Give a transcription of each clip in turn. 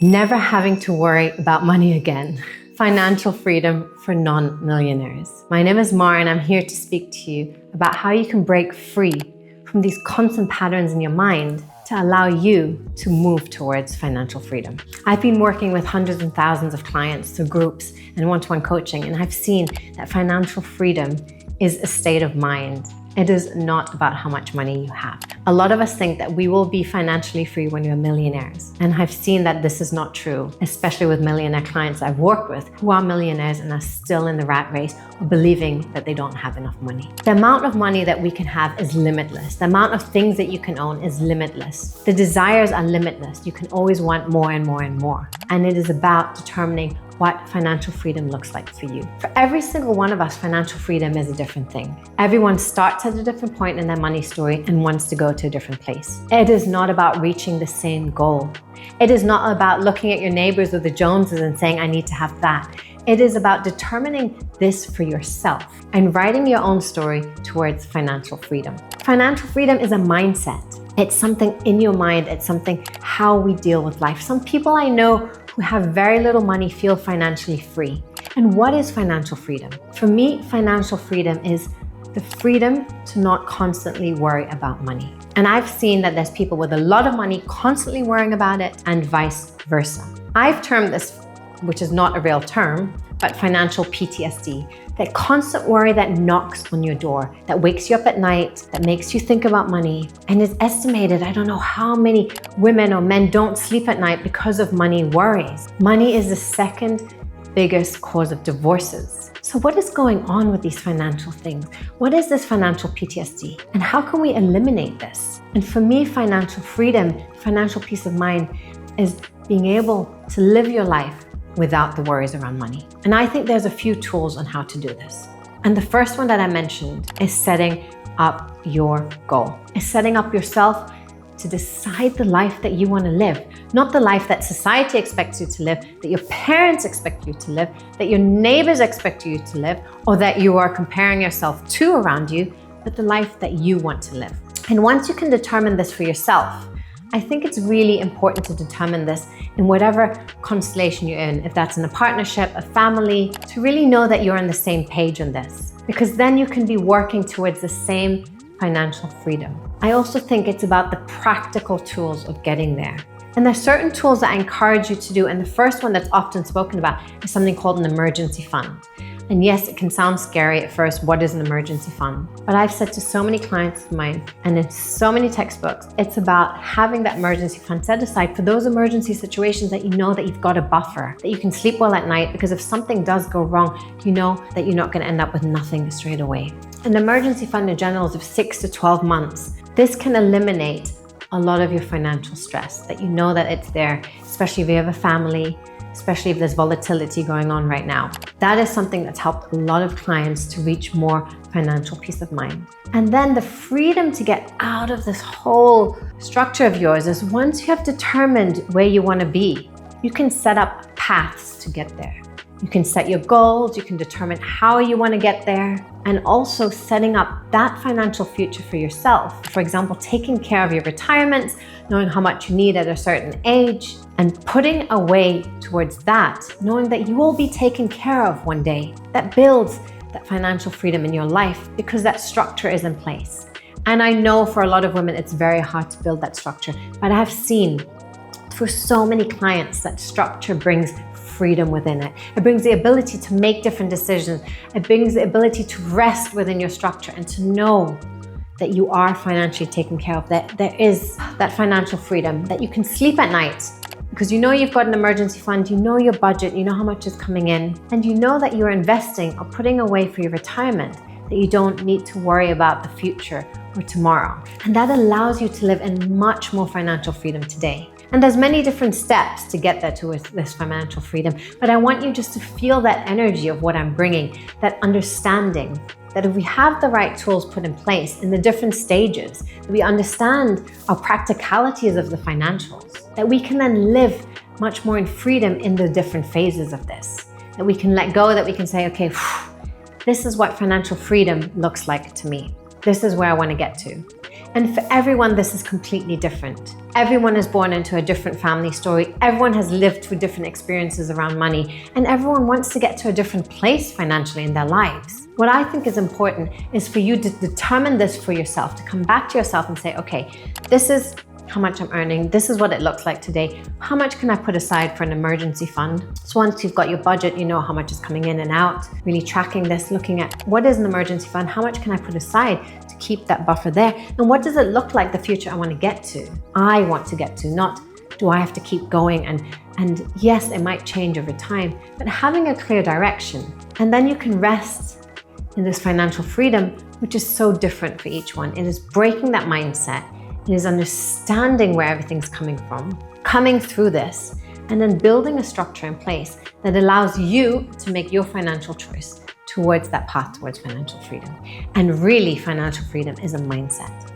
Never having to worry about money again. Financial freedom for non-millionaires. My name is Mar and I'm here to speak to you about how you can break free from these constant patterns in your mind to allow you to move towards financial freedom. I've been working with hundreds and thousands of clients through groups and one-to-one coaching, and I've seen that financial freedom is a state of mind. It is not about how much money you have. A lot of us think that we will be financially free when we're millionaires. And I've seen that this is not true, especially with millionaire clients I've worked with who are millionaires and are still in the rat race or believing that they don't have enough money. The amount of money that we can have is limitless. The amount of things that you can own is limitless. The desires are limitless. You can always want more and more and more. And it is about determining what financial freedom looks like for you. For every single one of us, financial freedom is a different thing. Everyone starts at a different point in their money story and wants to go to a different place. It is not about reaching the same goal. It is not about looking at your neighbors or the Joneses and saying, I need to have that. It is about determining this for yourself and writing your own story towards financial freedom. Financial freedom is a mindset. It's something in your mind. It's something how we deal with life. Some people I know who have very little money feel financially free. And what is financial freedom? For me, financial freedom is the freedom to not constantly worry about money. And I've seen that there's people with a lot of money constantly worrying about it and vice versa. I've termed this, which is not a real term, but financial PTSD, that constant worry that knocks on your door, that wakes you up at night, that makes you think about money. And it's estimated, I don't know how many women or men don't sleep at night because of money worries. Money is the second biggest cause of divorces. So what is going on with these financial things? What is this financial PTSD? And how can we eliminate this? And for me, financial freedom, financial peace of mind is being able to live your life without the worries around money. And I think there's a few tools on how to do this. And the first one that I mentioned is setting up your goal. Is setting up yourself to decide the life that you want to live, not the life that society expects you to live, that your parents expect you to live, that your neighbors expect you to live, or that you are comparing yourself to around you, but the life that you want to live. And once you can determine this for yourself, I think it's really important to determine this in whatever constellation you're in, if that's in a partnership, a family, to really know that you're on the same page on this, because then you can be working towards the same financial freedom. I also think it's about the practical tools of getting there. And there's certain tools that I encourage you to do. And the first one that's often spoken about is something called an emergency fund. And yes, it can sound scary at first, what is an emergency fund? But I've said to so many clients of mine and in so many textbooks, it's about having that emergency fund set aside for those emergency situations that you know that you've got a buffer, that you can sleep well at night, because if something does go wrong, you know that you're not going to end up with nothing straight away. An emergency fund in general is of 6 to 12 months. This can eliminate a lot of your financial stress, that you know that it's there, especially if you have a family, especially if there's volatility going on right now. That is something that's helped a lot of clients to reach more financial peace of mind. And then the freedom to get out of this whole structure of yours is once you have determined where you want to be, you can set up paths to get there. You can set your goals, you can determine how you want to get there, and also setting up that financial future for yourself. For example, taking care of your retirement, knowing how much you need at a certain age, and putting away towards that, knowing that you will be taken care of one day. That builds that financial freedom in your life because that structure is in place. And I know for a lot of women, it's very hard to build that structure, but I have seen for so many clients that structure brings freedom within it. It brings the ability to make different decisions. It brings the ability to rest within your structure and to know that you are financially taken care of, that there is that financial freedom, that you can sleep at night because you know you've got an emergency fund, you know your budget, you know how much is coming in, and you know that you're investing or putting away for your retirement, that you don't need to worry about the future or tomorrow. And that allows you to live in much more financial freedom today. And there's many different steps to get there to this financial freedom, but I want you just to feel that energy of what I'm bringing, that understanding that if we have the right tools put in place in the different stages, that we understand our practicalities of the financials, that we can then live much more in freedom in the different phases of this, that we can let go, that we can say, okay, this is what financial freedom looks like to me. This is where I want to get to. And for everyone, this is completely different. Everyone is born into a different family story. Everyone has lived through different experiences around money, and everyone wants to get to a different place financially in their lives. What I think is important is for you to determine this for yourself, to come back to yourself and say, okay, this is how much I'm earning. This is what it looks like today. How much can I put aside for an emergency fund? So once you've got your budget, you know how much is coming in and out, really tracking this, looking at what is an emergency fund? How much can I put aside to keep that buffer there? And what does it look like the future I want to get to? I want to get to, not do I have to keep going? And yes, it might change over time, but having a clear direction. And then you can rest in this financial freedom, which is so different for each one. It is breaking that mindset. It is understanding where everything's coming from, coming through this, and then building a structure in place that allows you to make your financial choice towards that path towards financial freedom. And really, financial freedom is a mindset.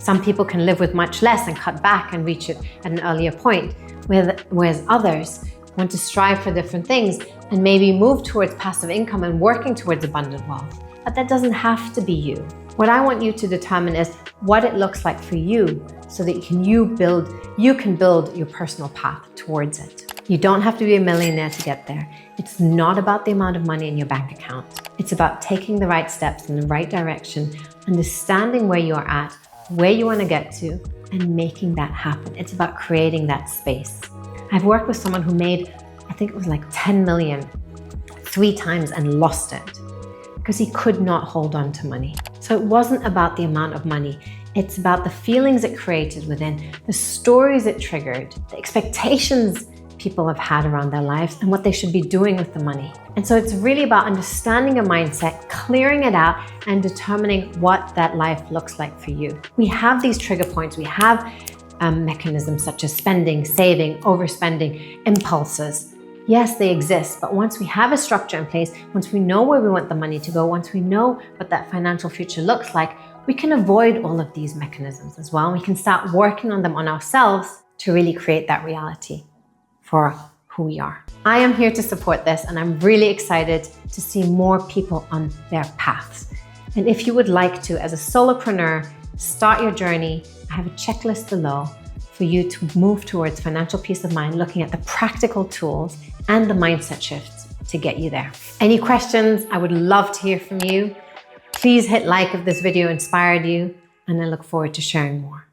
Some people can live with much less and cut back and reach it at an earlier point, whereas others want to strive for different things and maybe move towards passive income and working towards abundant wealth. But that doesn't have to be you. What I want you to determine is what it looks like for you so that you can build your personal path towards it. You don't have to be a millionaire to get there. It's not about the amount of money in your bank account. It's about taking the right steps in the right direction, understanding where you are at, where you want to get to, and making that happen. It's about creating that space. I've worked with someone who made, I think it was like 10 million 3 times and lost it because he could not hold on to money. So it wasn't about the amount of money. It's about the feelings it created within, the stories it triggered, the expectations people have had around their lives and what they should be doing with the money. And so it's really about understanding a mindset, clearing it out, and determining what that life looks like for you. We have these trigger points. We have mechanisms such as spending, saving, overspending, impulses. Yes, they exist, but once we have a structure in place, once we know where we want the money to go, once we know what that financial future looks like, we can avoid all of these mechanisms as well. And we can start working on them on ourselves to really create that reality for who we are. I am here to support this, and I'm really excited to see more people on their paths. And if you would like to, as a solopreneur, start your journey, I have a checklist below for you to move towards financial peace of mind, looking at the practical tools and the mindset shifts to get you there. Any questions? I would love to hear from you. Please hit like if this video inspired you, and I look forward to sharing more.